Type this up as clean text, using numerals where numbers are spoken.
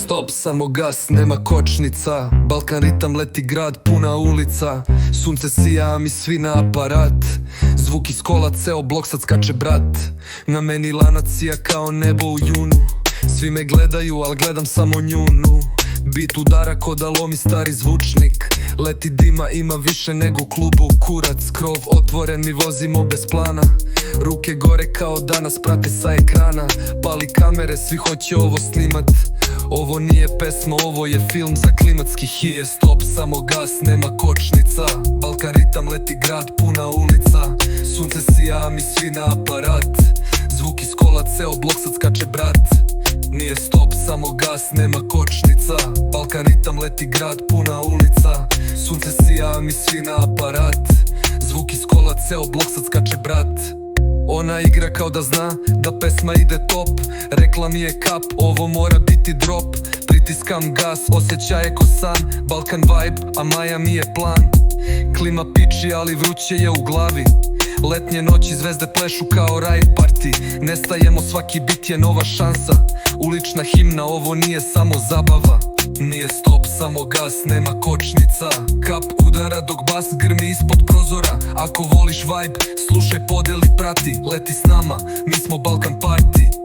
stop, samo gas, nema kočnica. Balkan ritam, leti grad, puna ulica. Sunce sija, mi svi na aparat. Zvuk iz kola, ceo blok sad skače brat. Na meni lanac sija kao nebo u junu. Svi me gledaju, al gledam samo njunu. Bit udara ko da lomi stari zvučnik. Leti dima, ima više nego u klubu. Kurac, krov otvoren, mi vozimo bez plana. Ruke gore kao da nas prate sa ekrana. Pali kamere, svi hoće ovo snimat. Ovo nije pesma, ovo je film za klimatski hije. Stop, samo gas, nema kočnica. Balkan ritam, leti grad, puna ulica. Sunce sija, mi svi na aparat. Zvuk iz kola, ceo blok sad skače brat. Nije stop, samo gas, nema kočnica. Balkan ritam, leti grad, puna ulica. Sunce sija, mi svi na aparat. Zvuk iz kola, ceo blok sad skače brat. Ona igra kao da zna da pesma ide top. Rekla mi je kap, ovo mora biti drop. Pritiskam gas, osjećaje ko san. Balkan vibe, a Miami je plan. Klima piči, ali vruće je u glavi. Letnje noći, zvezde plešu kao ride party. Nestajemo, svaki bit je nova šansa. Ulična himna, ovo nije samo zabava. Nije stop, samo gas, nema kočnica. Kap udara dok bas grmi ispod prozora. Ako voliš vibe, slušaj, podeli, prati. Leti s nama, mi smo Balkan Party.